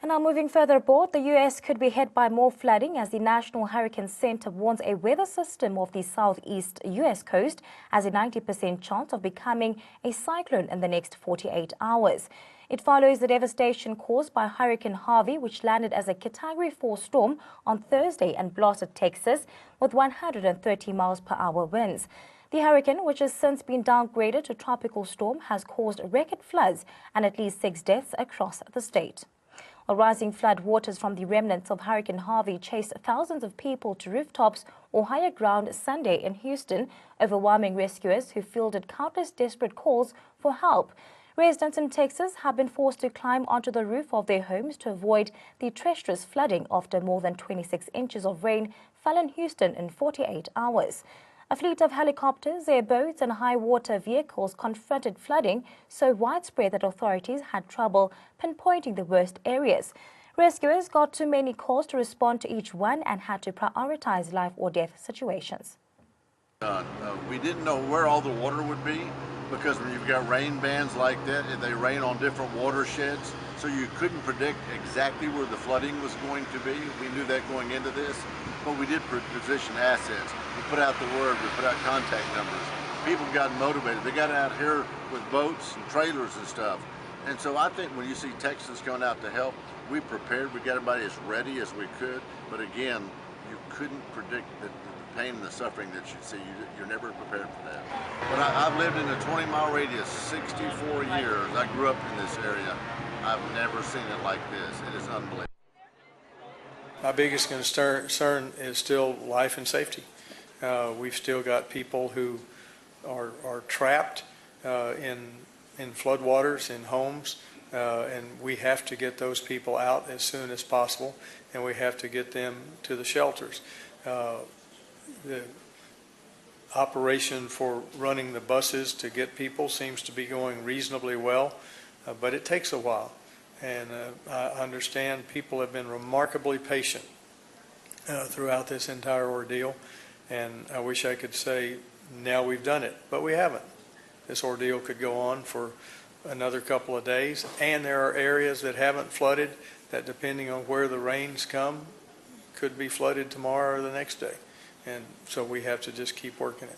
And now moving further abroad, the U.S. could be hit by more flooding as the National Hurricane Center warns a weather system off the southeast U.S. coast has a 90% chance of becoming a cyclone in the next 48 hours. It follows the devastation caused by Hurricane Harvey, which landed as a Category 4 storm on Thursday and blasted Texas with 130 miles per hour winds. The hurricane, which has since been downgraded to tropical storm, has caused record floods and at least 6 deaths across the state. Rising flood waters from the remnants of Hurricane Harvey chased thousands of people to rooftops or higher ground Sunday in Houston, overwhelming rescuers who fielded countless desperate calls for help. Residents in Texas have been forced to climb onto the roof of their homes to avoid the treacherous flooding after more than 26 inches of rain fell in Houston in 48 hours. A fleet of helicopters, airboats and high-water vehicles confronted flooding so widespread that authorities had trouble pinpointing the worst areas. Rescuers got too many calls to respond to each one and had to prioritize life or death situations. We didn't know where all the water would be because when you've got rain bands like that, they rain on different watersheds, so you couldn't predict exactly where the flooding was going to be. We knew that going into this, but we did position assets. We put out the word, we put out contact numbers. People got motivated. They got out here with boats and trailers and stuff. And so I think when you see Texans going out to help, we prepared, we got everybody as ready as we could, but again, you couldn't predict the pain and the suffering that you'd see. You're never prepared for that. But I've lived in a 20-mile radius 64 years. I grew up in this area. I've never seen it like this. It is unbelievable. My biggest concern is still life and safety. We've still got people who are trapped in floodwaters, in homes, and we have to get those people out as soon as possible, and we have to get them to the shelters. The operation for running the buses to get people seems to be going reasonably well, but it takes a while. And I understand people have been remarkably patient throughout this entire ordeal, and I wish I could say now we've done it, but we haven't. This ordeal could go on for another couple of days, and there are areas that haven't flooded that, depending on where the rains come, could be flooded tomorrow or the next day. And so we have to just keep working it.